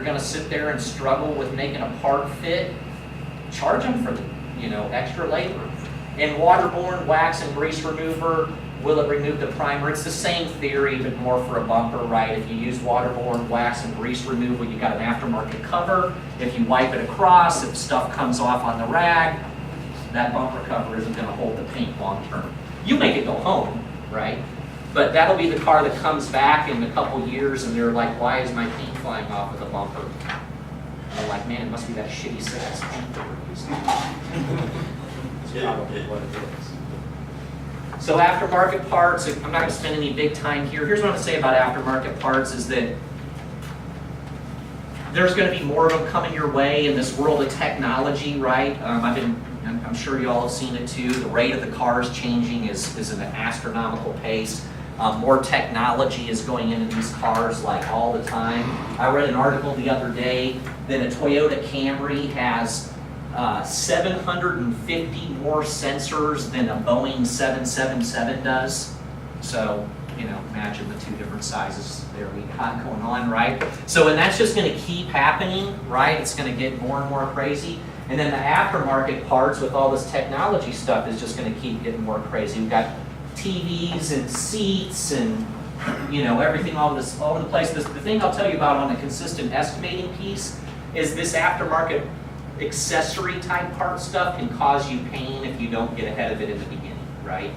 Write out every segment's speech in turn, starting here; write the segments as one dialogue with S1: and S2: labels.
S1: going to sit there and struggle with making a part fit, charge them for the, extra labor. And waterborne wax and grease remover, will it remove the primer? It's the same theory, but more for a bumper, right? If you use waterborne wax and grease removal, you got an aftermarket cover. If you wipe it across, if stuff comes off on the rag, that bumper cover isn't going to hold the paint long term. You make it go home, right? But that'll be the car that comes back in a couple years and they're like, why is my paint flying off of the bumper? And they're like, man, it must be that shitty size paint that we're using. That's probably what it is. So aftermarket parts, I'm not going to spend any big time here. Here's what I'm going to say about aftermarket parts is that there's going to be more of them coming your way in this world of technology, right? I'm sure you all have seen it too. The rate of the cars changing is at an astronomical pace. More technology is going into these cars like all the time. I read an article the other day that a Toyota Camry has 750 more sensors than a Boeing 777 does. So, imagine the two different sizes there we got going on, right? So, and that's just going to keep happening, right? It's going to get more and more crazy. And then the aftermarket parts with all this technology stuff is just going to keep getting more crazy. We've got TVs and seats and everything all over the place. The thing I'll tell you about on the consistent estimating piece is this aftermarket accessory type part stuff can cause you pain if you don't get ahead of it in the beginning, right?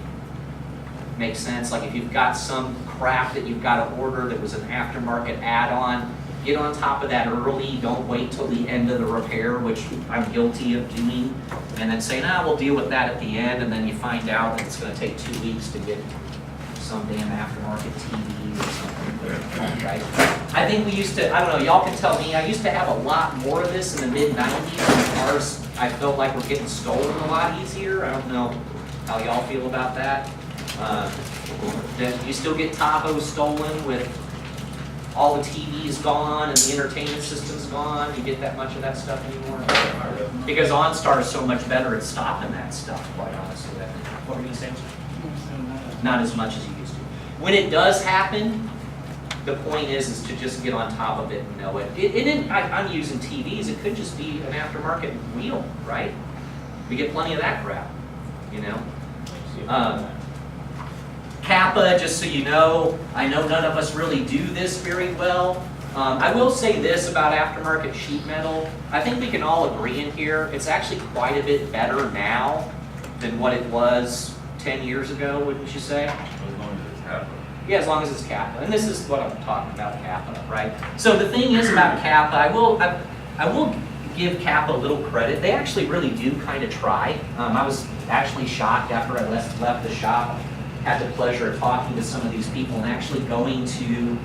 S1: Makes sense? Like if you've got some crap that you've got to order that was an aftermarket add-on, get on top of that early. Don't wait till the end of the repair, which I'm guilty of doing, and then say, we'll deal with that at the end, and then you find out that it's going to take 2 weeks to get some damn aftermarket TV or something, right? I think we used to, I don't know, y'all can tell me, I used to have a lot more of this in the mid-90s when cars, I felt like were getting stolen a lot easier. I don't know how y'all feel about that. You still get Tahoe stolen with all the TVs gone and the entertainment system's gone. You get that much of that stuff anymore? Because OnStar is so much better at stopping that stuff, quite honestly. What were you saying? Not as much as you used to. When it does happen, the point is to just get on top of it and know it. I'm using TVs. It could just be an aftermarket wheel, right? We get plenty of that crap, Kappa, just so you know, I know none of us really do this very well. I will say this about aftermarket sheet metal. I think we can all agree in here, it's actually quite a bit better now than what it was 10 years ago, wouldn't you say?
S2: As long as it's Kappa.
S1: Yeah, as long as it's Kappa. And this is what I'm talking about, Kappa, right? So the thing is about Kappa, I will give Kappa a little credit. They actually really do kind of try. I was actually shocked after I left the shop. Had the pleasure of talking to some of these people and actually going to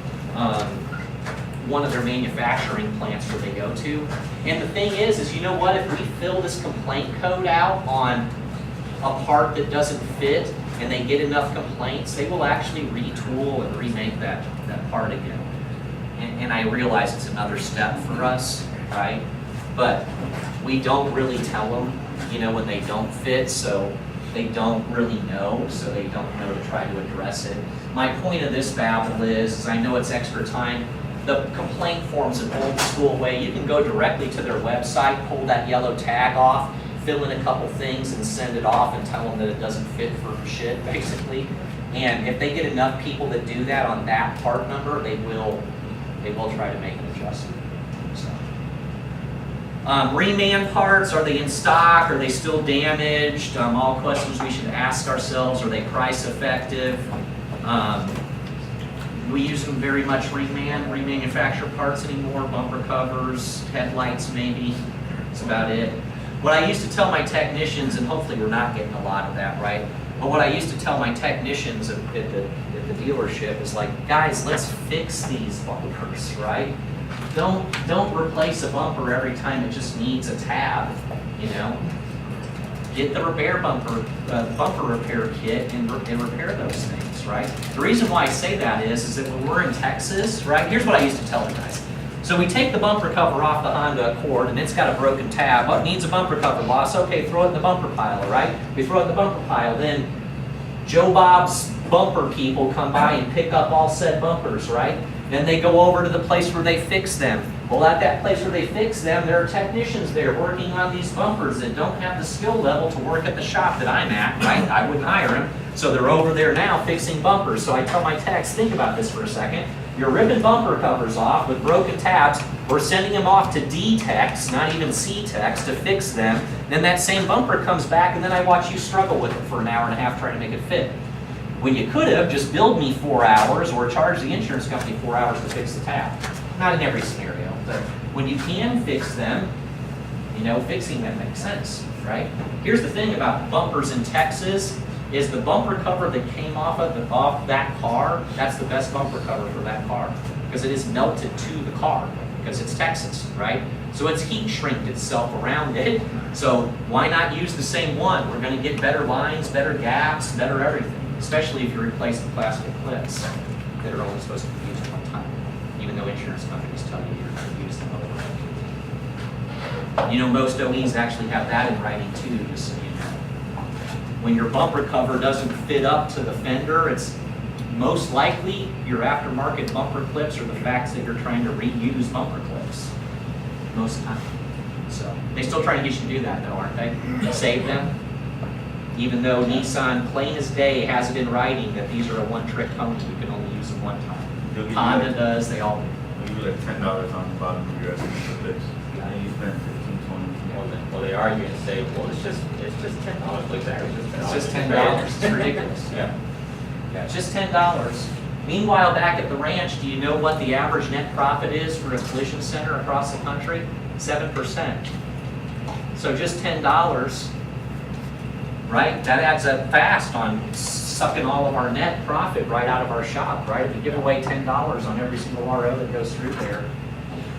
S1: one of their manufacturing plants where they go to. And the thing is you know what? If we fill this complaint code out on a part that doesn't fit and they get enough complaints, they will actually retool and remake that part again. And I realize it's another step for us, right? But we don't really tell them, when they don't fit, so they don't really know, so they don't know to try to address it. My point of this babble is I know it's extra time. The complaint form's an old school way. You can go directly to their website, pull that yellow tag off, fill in a couple things and send it off and tell them that it doesn't fit for shit, basically. And if they get enough people that do that on that part number, they will try to make an adjustment. So. Reman parts, are they in stock? Are they still damaged? All questions we should ask ourselves. Are they price effective? We use them very much remanufacture parts anymore, bumper covers, headlights maybe. That's about it. What I used to tell my technicians, and hopefully we're not getting a lot of that, right? But what I used to tell my technicians at the dealership is like, guys, let's fix these bumpers, right? Don't replace a bumper every time it just needs a tab, Get the repair bumper repair kit and repair those things, right? The reason why I say that is that when we're in Texas, right? Here's what I used to tell the guys. So we take the bumper cover off the Honda Accord and it's got a broken tab. Oh, it needs a bumper cover, boss. Okay, throw it in the bumper pile, right? We throw it in the bumper pile. Then Joe Bob's bumper people come by and pick up all said bumpers, right? And Then they go over to the place where they fix them. Well, at that place where they fix them, there are technicians there working on these bumpers that don't have the skill level to work at the shop that I'm at, right? I wouldn't hire them. So they're over there now fixing bumpers. So I tell my techs, think about this for a second. You're ripping bumper covers off with broken tabs. We're sending them off to D techs, not even C techs, to fix them. Then that same bumper comes back, and then I watch you struggle with it for an hour and a half trying to make it fit. When you could have just billed me 4 hours or charged the insurance company 4 hours to fix the tab. Not in every scenario, but when you can fix them, you know, fixing them makes sense, right? Here's the thing about bumpers in Texas, is the bumper cover that came off that car, that's the best bumper cover for that car, because it is melted to the car, because it's Texas, right? So it's heat shrinked itself around it, so why not use the same one? We're going to get better lines, better gaps, better everything, especially if you replace the plastic clips that are only supposed to be used one time, even though insurance companies tell you you're going to use them over and over. You know, most OEs actually have that in writing too, just so you know. When your bumper cover doesn't fit up to the fender, it's most likely your aftermarket bumper clips or the fact that you're trying to reuse bumper clips most of the time. So they still trying to get you to do that though, aren't they? Save them. Even though Nissan, plain as day, has it in writing that these are a one-trick pony, you can only use them one time. Honda does, they all do.
S2: They'll give you like $10 on the bottom of your estimate fix. And you spend 15, 20.
S3: Well, they argue and say, well, it's just $10. Like that,
S1: It's just $10. It's ridiculous.
S3: Yeah.
S1: Yeah, it's just $10. Meanwhile, back at the ranch, do you know what the average net profit is for a collision center across the country? 7%. So just $10, right? That adds up fast on sucking all of our net profit right out of our shop, right? If you give away $10 on every single RO that goes through there,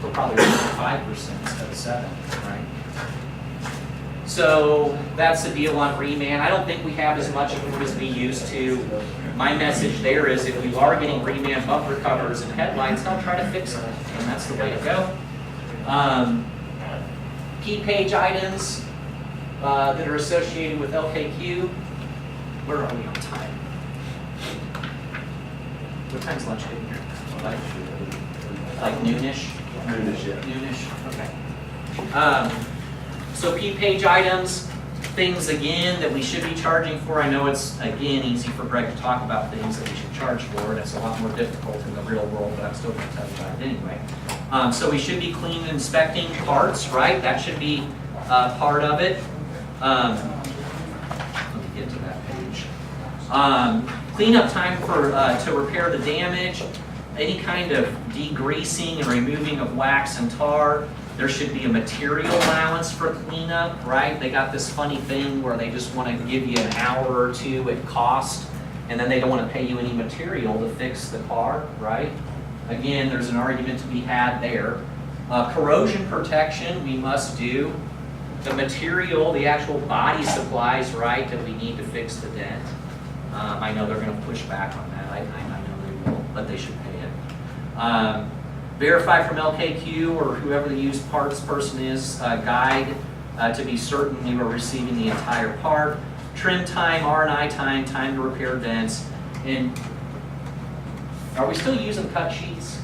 S1: we're probably making 5% instead of 7, right? So that's the deal on reman. I don't think we have as much of them as we used to. My message there is if you are getting reman bumper covers and headlights, don't try to fix them, and that's the way to go. Key page items that are associated with LKQ. Where are we on time? What time's lunch getting here? Like noonish?
S2: Noonish, yeah.
S1: Noonish, okay. So key page items, things again that we should be charging for. I know it's, again, easy for Greg to talk about things that we should charge for, and it's a lot more difficult in the real world, but I'm still going to tell you about it anyway. So we should be clean and inspecting parts, right? That should be part of it. Let me get to that page. Cleanup time for to repair the damage, any kind of degreasing and removing of wax and tar. There should be a material allowance for cleanup, right? They got this funny thing where they just want to give you an hour or two at cost, and then they don't want to pay you any material to fix the car, right? Again, there's an argument to be had there. Corrosion protection, we must do. The material, the actual body supplies, right, that we need to fix the dent. I know they're going to push back on that. I know they will, but they should pay it. Verify from LKQ or whoever the used parts person is, guide to be certain you are receiving the entire part. Trim time, R&I time, time to repair dents. And are we still using cut sheets?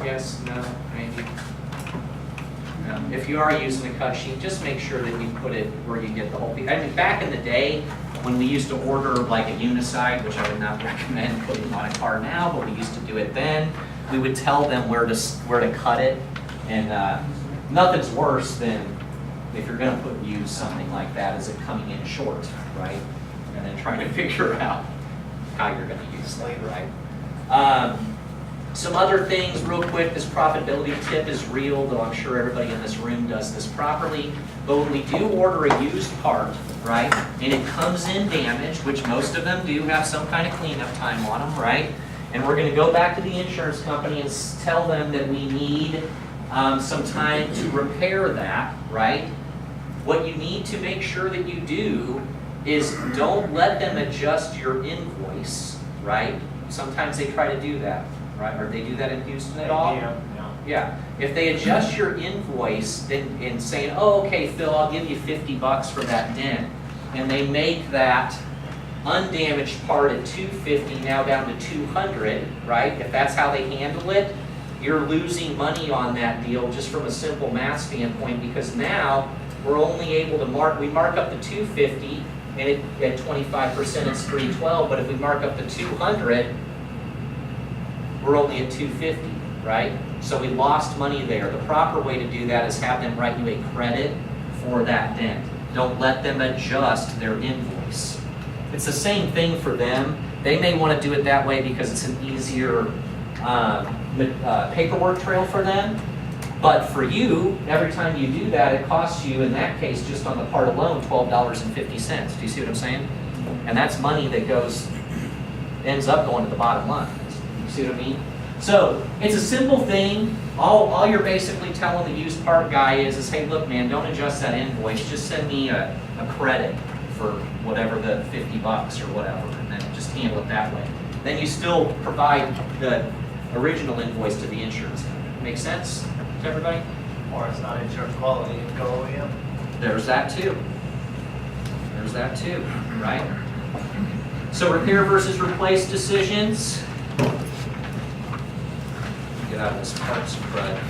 S1: Yes, no, maybe. No. If you are using a cut sheet, just make sure that you put it where you get the whole piece. I mean, back in the day, when we used to order like a unicide, which I would not recommend putting on a car now, but we used to do it then, we would tell them where to cut it. And nothing's worse than if you're going to use something like that, is it coming in short, right? And then trying to figure out how you're going to use it, right? Some other things real quick, this profitability tip is real, though I'm sure everybody in this room does this properly. But when we do order a used part, right, and it comes in damaged, which most of them do have some kind of cleanup time on them, right? And we're going to go back to the insurance company and tell them that we need some time to repair that, right? What you need to make sure that you do is don't let them adjust your invoice, right? Sometimes they try to do that. Right? Or they do that in Houston at all? Yeah. If they adjust your invoice and saying, oh, okay, Phil, I'll give you $50 for that dent, and they make that undamaged part at 250 now down to 200, right? If that's how they handle it, you're losing money on that deal just from a simple math standpoint, because now we're only able to we mark up to 250 and at 25% it's 312, but if we mark up to 200, we're only at 250, right? So we lost money there. The proper way to do that is have them write you a credit for that dent. Don't let them adjust their invoice. It's the same thing for them. They may want to do it that way because it's an easier paperwork trail for them. But for you, every time you do that, it costs you, in that case, just on the part alone, $12.50. Do you see what I'm saying? And that's money that ends up going to the bottom line. You see what I mean? So it's a simple thing. All you're basically telling the used part guy is hey, look, man, don't adjust that invoice. Just send me a credit for whatever the $50 or whatever, and then just handle it that way. Then you still provide the original invoice to the insurance company. Make sense to everybody?
S3: Or it's not insurance quality, and go OEM.
S1: There's that too. There's that too, right? So repair versus replace decisions. Get out of this parts crud.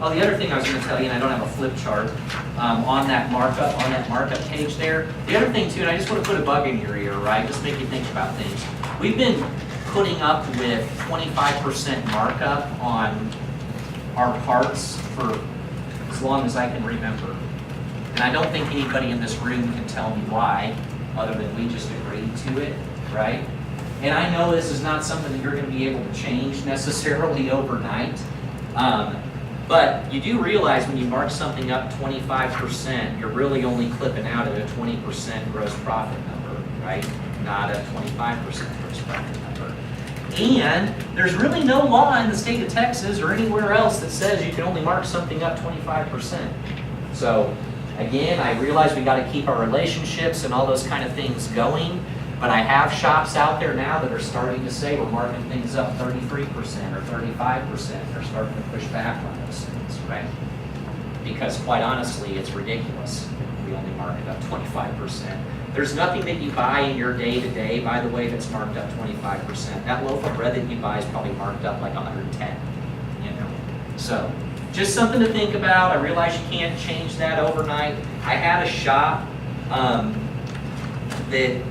S1: Oh, the other thing I was going to tell you, and I don't have a flip chart, on that markup page there. The other thing too, and I just want to put a bug in your ear, right? Just make you think about things. We've been putting up with 25% markup on our parts for as long as I can remember. And I don't think anybody in this room can tell me why, other than we just agreed to it, right? And I know this is not something that you're going to be able to change necessarily overnight. But you do realize when you mark something up 25%, you're really only clipping out at a 20% gross profit number, right? Not a 25% gross profit number. And there's really no law in the state of Texas or anywhere else that says you can only mark something up 25%. So again, I realize we got to keep our relationships and all those kind of things going. But I have shops out there now that are starting to say we're marking things up 33% or 35%. They're starting to push back on those things, right? Because quite honestly, it's ridiculous. We only mark it up 25%. There's nothing that you buy in your day-to-day, by the way, that's marked up 25%. That loaf of bread that you buy is probably marked up like 110, you know? So just something to think about. I realize you can't change that overnight. I had a shop that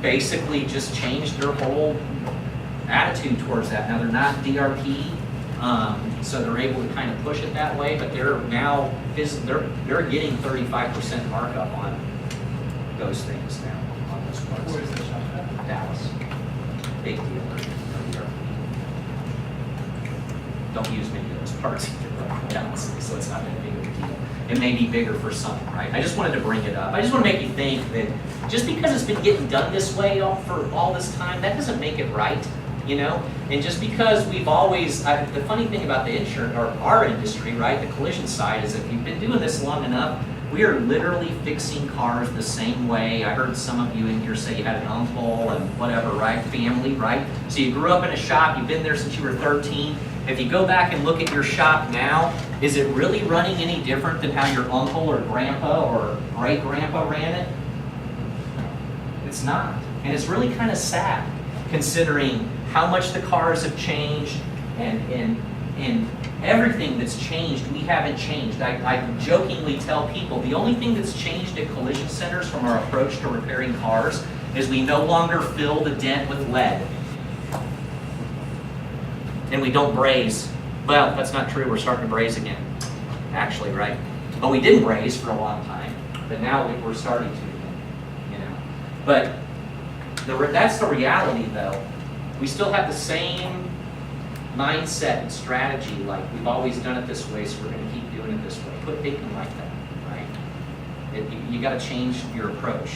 S1: basically just changed their whole attitude towards that. Now they're not DRP, so they're able to kind of push it that way, but they're now they're getting 35% markup on those things now, on those parts.
S3: Where's the shop at?
S1: Dallas. Big deal. No DRP. Don't use many of those parts either, Dallas, so it's not that big of a deal. It may be bigger for some, right? I just wanted to bring it up. I just want to make you think that just because it's been getting done this way for all this time, that doesn't make it right, you know? And just because we've always, the funny thing about the insurance, or our industry, right, the collision side, is if you've been doing this long enough, we are literally fixing cars the same way. I heard some of you in here say you had an uncle and whatever, right? Family, right? So you grew up in a shop, you've been there since you were 13. If you go back and look at your shop now, is it really running any different than how your uncle or grandpa or great-grandpa ran it? It's not. And it's really kind of sad, considering how much the cars have changed and everything that's changed, we haven't changed. I jokingly tell people the only thing that's changed at collision centers from our approach to repairing cars is we no longer fill the dent with lead. And we don't braze. Well, that's not true. We're starting to braze again, actually, right? But we didn't braze for a long time, but now we're starting to again, you know. But that's the reality, though. We still have the same mindset and strategy, like we've always done it this way, so we're going to keep doing it this way. Quit thinking like that, right? You got to change your approach.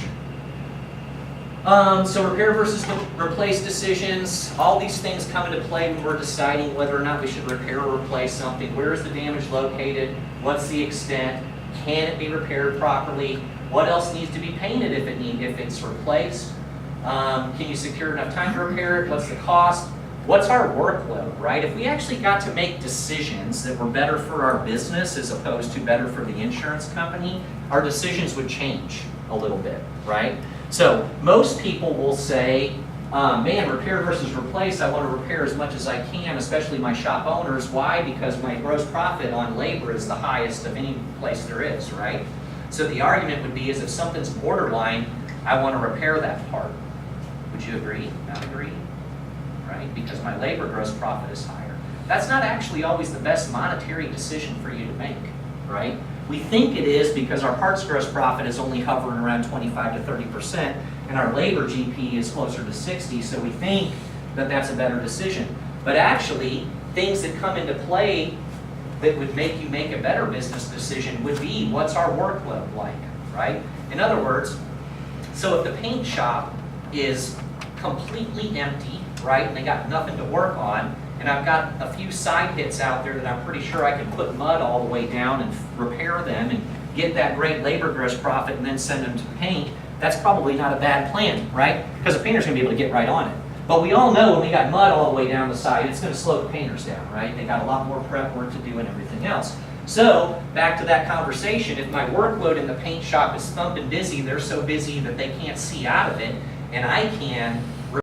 S1: So repair versus replace decisions, all these things come into play when we're deciding whether or not we should repair or replace something. Where is the damage located? What's the extent? Can it be repaired properly? What else needs to be painted if it's replaced? Can you secure enough time to repair it? What's the cost? What's our workload, right? If we actually got to make decisions that were better for our business as opposed to better for the insurance company, our decisions would change a little bit, right? So most people will say, man, repair versus replace, I want to repair as much as I can, especially my shop owners. Why? Because my gross profit on labor is the highest of any place there is, right? So the argument would be is if something's borderline, I want to repair that part. Would you agree? Not agree? Right? Because my labor gross profit is higher. That's not actually always the best monetary decision for you to make, right? We think it is because our parts gross profit is only hovering around 25 to 30%, and our labor GP is closer to 60, so we think that that's a better decision. But actually, things that come into play that would make you make a better business decision would be, what's our workload like, right? In other words, so if the paint shop is completely empty, right, and they got nothing to work on, and I've got a few side hits out there that I'm pretty sure I can put mud all the way down and repair them and get that great labor gross profit and then send them to paint, that's probably not a bad plan, right? Because the painter's going to be able to get right on it. But we all know when we got mud all the way down the side, it's going to slow the painters down, right? They got a lot more prep work to do and everything else. So, back to that conversation, if my workload in the paint shop is thumping busy, they're so busy that they can't see out of it, and I can